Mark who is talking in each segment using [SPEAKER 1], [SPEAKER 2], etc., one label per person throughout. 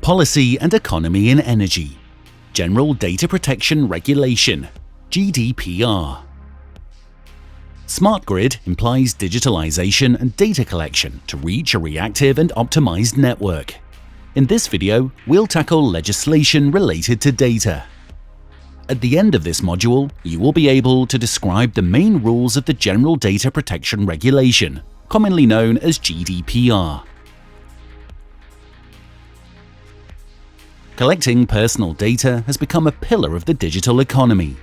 [SPEAKER 1] Policy and Economy in Energy. General Data Protection Regulation, GDPR. Smart grid implies digitalization and data collection to reach a reactive and optimized network. In this video, we'll tackle legislation related to data. At the end of this module, you will be able to describe the main rules of the General Data Protection Regulation, commonly known as GDPR. Collecting personal data has become a pillar of the digital economy.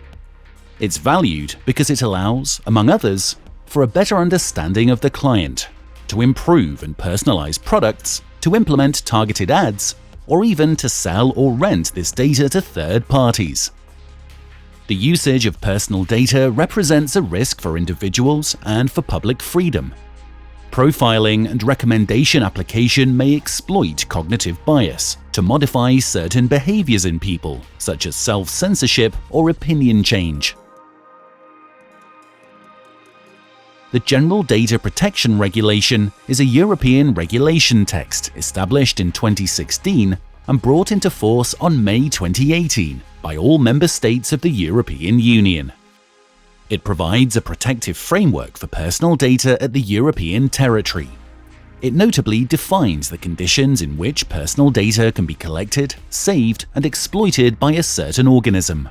[SPEAKER 1] It's valued because it allows, among others, for a better understanding of the client, to improve and personalize products, to implement targeted ads, or even to sell or rent this data to third parties. The usage of personal data represents a risk for individuals and for public freedom. Profiling and recommendation application may exploit cognitive bias to modify certain behaviors in people, such as self-censorship or opinion change. The General Data Protection Regulation is a European regulation text established in 2016 and brought into force on May 2018 by all member states of the European Union. It provides a protective framework for personal data at the European territory. It notably defines the conditions in which personal data can be collected, saved, and exploited by a certain organism.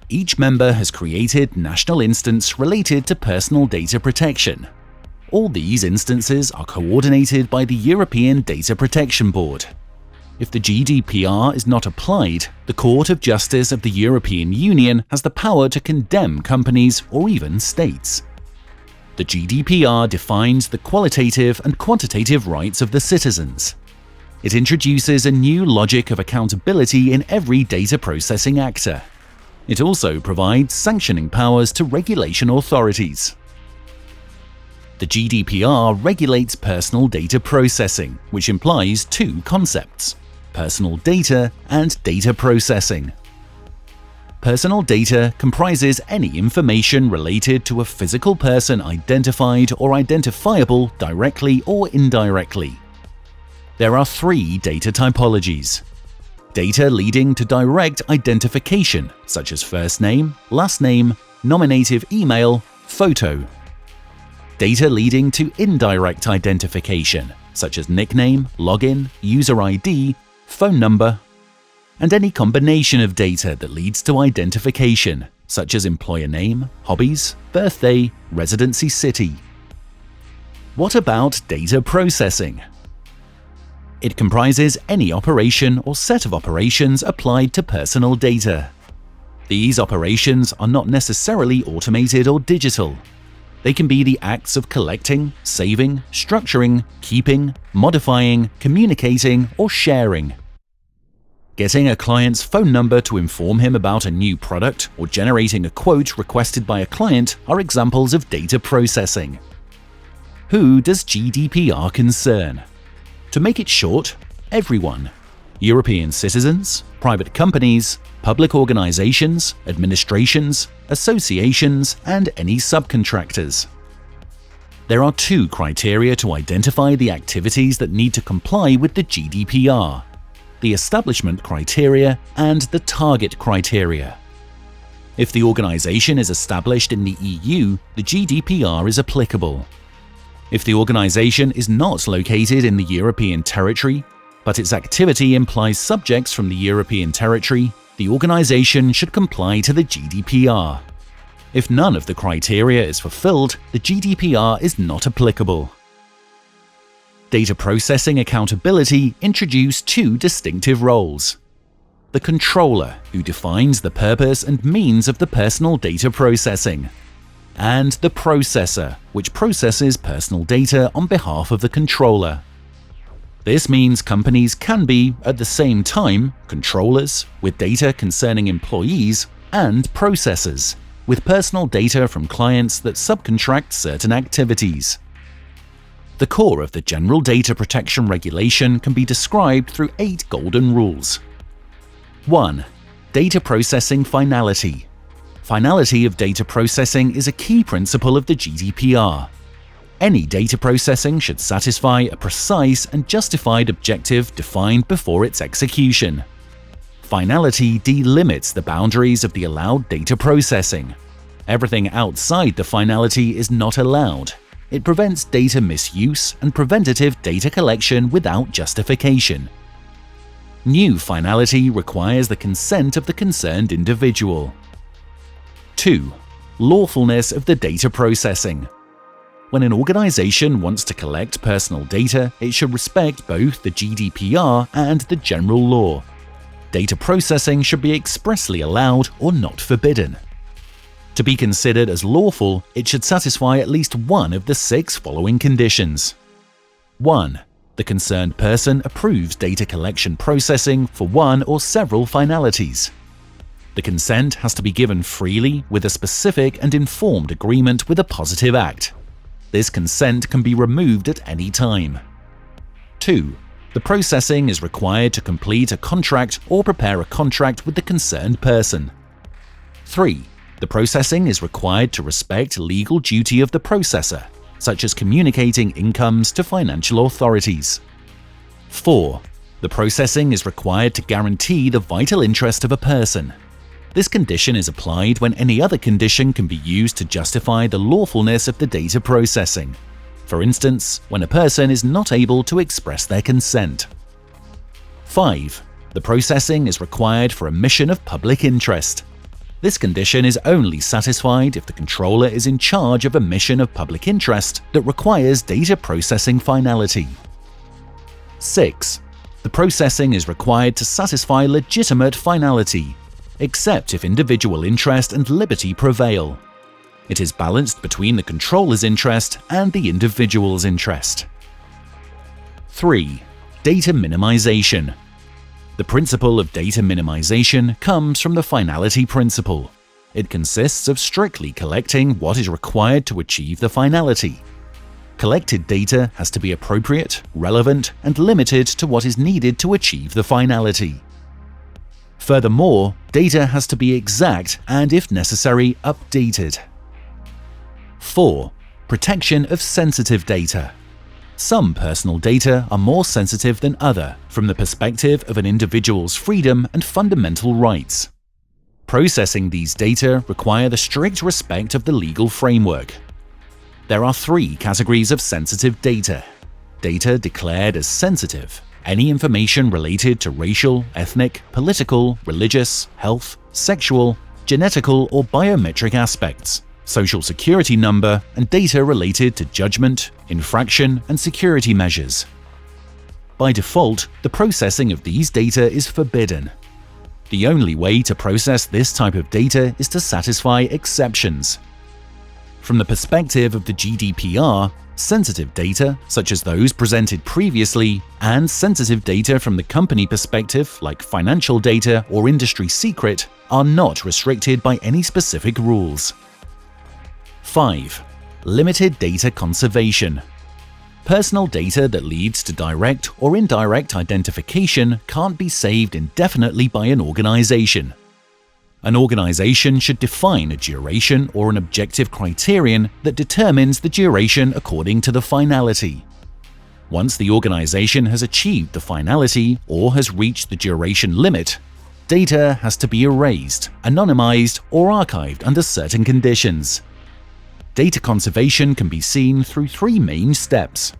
[SPEAKER 1] Each member has created national instance related to personal data protection. All these instances are coordinated by the European Data Protection Board. If the GDPR is not applied, the Court of Justice of the European Union has the power to condemn companies or even states. The GDPR defines the qualitative and quantitative rights of the citizens. It introduces a new logic of accountability in every data processing actor. It also provides sanctioning powers to regulation authorities. The GDPR regulates personal data processing, which implies two concepts: personal data and data processing. Personal data comprises any information related to a physical person identified or identifiable directly or indirectly. There are three data typologies: data leading to direct identification, such as first name, last name, nominative email, photo. Data leading to indirect identification, such as nickname, login, user ID, phone number, and any combination of data that leads to identification, such as employer name, hobbies, birthday, residency city. What about data processing? It comprises any operation or set of operations applied to personal data. These operations are not necessarily automated or digital. They can be the acts of collecting, saving, structuring, keeping, modifying, communicating, or sharing. Getting a client's phone number to inform him about a new product or generating a quote requested by a client are examples of data processing. Who does GDPR concern? To make it short, everyone: European citizens, private companies, public organizations, administrations, associations, and any subcontractors. There are two criteria to identify the activities that need to comply with the GDPR: the establishment criteria and the target criteria. If the organization is established in the EU, the GDPR is applicable. If the organization is not located in the European territory, but its activity implies subjects from the European territory, the organization should comply to the GDPR. If none of the criteria is fulfilled, the GDPR is not applicable. Data processing accountability introduced two distinctive roles: the controller, who defines the purpose and means of the personal data processing, and the processor, which processes personal data on behalf of the controller. This means companies can be, at the same time, controllers, with data concerning employees, and processors, with personal data from clients that subcontract certain activities. The core of the General Data Protection Regulation can be described through 8 golden rules. 1. Data processing finality. Finality of data processing is a key principle of the GDPR. Any data processing should satisfy a precise and justified objective defined before its execution. Finality delimits the boundaries of the allowed data processing. Everything outside the finality is not allowed. It prevents data misuse and preventative data collection without justification. New finality requires the consent of the concerned individual. 2. Lawfulness of the data processing. When an organization wants to collect personal data, it should respect both the GDPR and the general law. Data processing should be expressly allowed or not forbidden. To be considered as lawful, it should satisfy at least one of the 6 following conditions. 1. The concerned person approves data collection processing for one or several finalities. The consent has to be given freely with a specific and informed agreement with a positive act. This consent can be removed at any time. 2. The processing is required to complete a contract or prepare a contract with the concerned person. 3. The processing is required to respect legal duty of the processor, such as communicating incomes to financial authorities. 4. The processing is required to guarantee the vital interest of a person. This condition is applied when any other condition can be used to justify the lawfulness of the data processing. For instance, when a person is not able to express their consent. 5. The processing is required for a mission of public interest. This condition is only satisfied if the controller is in charge of a mission of public interest that requires data processing finality. 6. The processing is required to satisfy legitimate finality, except if individual interest and liberty prevail. It is balanced between the controller's interest and the individual's interest. 3. Data minimization. The principle of data minimization comes from the finality principle. It consists of strictly collecting what is required to achieve the finality. Collected data has to be appropriate, relevant, and limited to what is needed to achieve the finality. Furthermore, data has to be exact and, if necessary, updated. 4. Protection of sensitive data. Some personal data are more sensitive than other from the perspective of an individual's freedom and fundamental rights. Processing these data require the strict respect of the legal framework. There are 3 categories of sensitive data. Data declared as sensitive: any information related to racial, ethnic, political, religious, health, sexual, genetical, or biometric aspects, social security number, and data related to judgment, infraction, and security measures. By default, the processing of these data is forbidden. The only way to process this type of data is to satisfy exceptions. From the perspective of the GDPR, sensitive data, such as those presented previously, and sensitive data from the company perspective, like financial data or industry secret, are not restricted by any specific rules. 5. Limited data conservation. Personal data that leads to direct or indirect identification can't be saved indefinitely by an organization. An organization should define a duration or an objective criterion that determines the duration according to the finality. Once the organization has achieved the finality or has reached the duration limit, data has to be erased, anonymized, or archived under certain conditions. Data conservation can be seen through 3 main steps.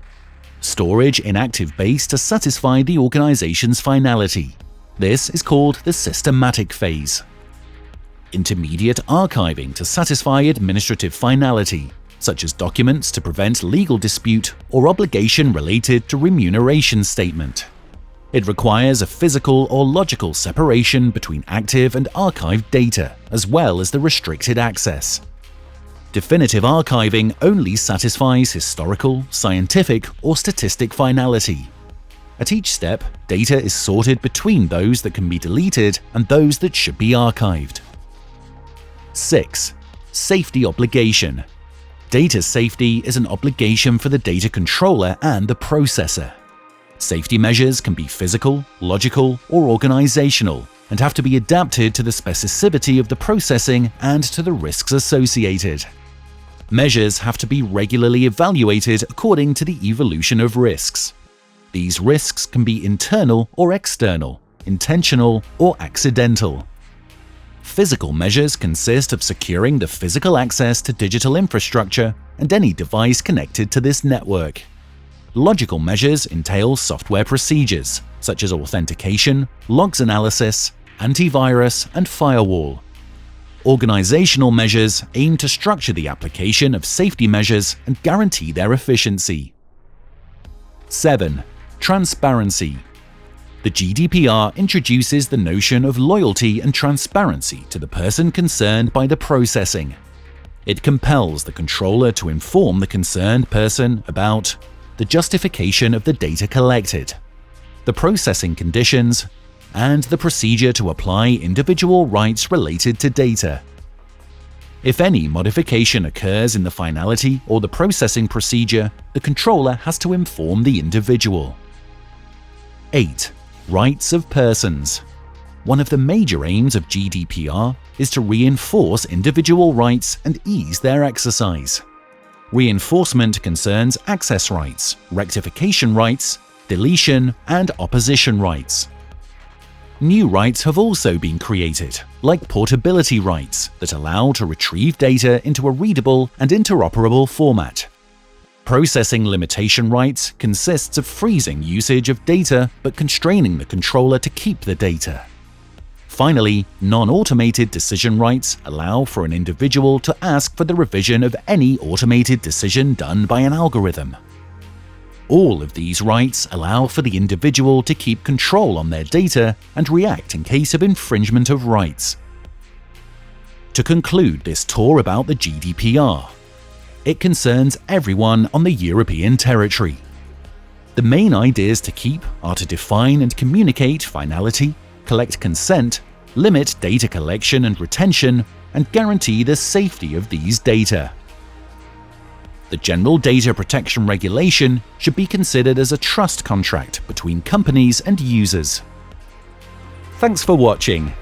[SPEAKER 1] Storage in active base to satisfy the organization's finality. This is called the systematic phase. Intermediate archiving to satisfy administrative finality, such as documents to prevent legal dispute or obligation related to remuneration statement. It requires a physical or logical separation between active and archived data, as well as the restricted access. Definitive archiving only satisfies historical, scientific, or statistic finality. At each step, data is sorted between those that can be deleted and those that should be archived. 6. Safety obligation. Data safety is an obligation for the data controller and the processor. Safety measures can be physical, logical, or organizational, and have to be adapted to the specificity of the processing and to the risks associated. Measures have to be regularly evaluated according to the evolution of risks. These risks can be internal or external, intentional or accidental. Physical measures consist of securing the physical access to digital infrastructure and any device connected to this network. Logical measures entail software procedures, such as authentication, logs analysis, antivirus, and firewall. Organizational measures aim to structure the application of safety measures and guarantee their efficiency. 7. Transparency. The GDPR introduces the notion of loyalty and transparency to the person concerned by the processing. It compels the controller to inform the concerned person about the justification of the data collected, the processing conditions, and the procedure to apply individual rights related to data. If any modification occurs in the finality or the processing procedure, the controller has to inform the individual. 8. Rights of persons. One of the major aims of GDPR is to reinforce individual rights and ease their exercise. Reinforcement concerns access rights, rectification rights, deletion, and opposition rights. New rights have also been created, like portability rights that allow to retrieve data into a readable and interoperable format. Processing limitation rights consists of freezing usage of data but constraining the controller to keep the data. Finally, non-automated decision rights allow for an individual to ask for the revision of any automated decision done by an algorithm. All of these rights allow for the individual to keep control on their data and react in case of infringement of rights. To conclude this tour about the GDPR, it concerns everyone on the European territory. The main ideas to keep are to define and communicate finality, collect consent, limit data collection and retention, and guarantee the safety of these data. The General Data Protection Regulation should be considered as a trust contract between companies and users. Thanks for watching.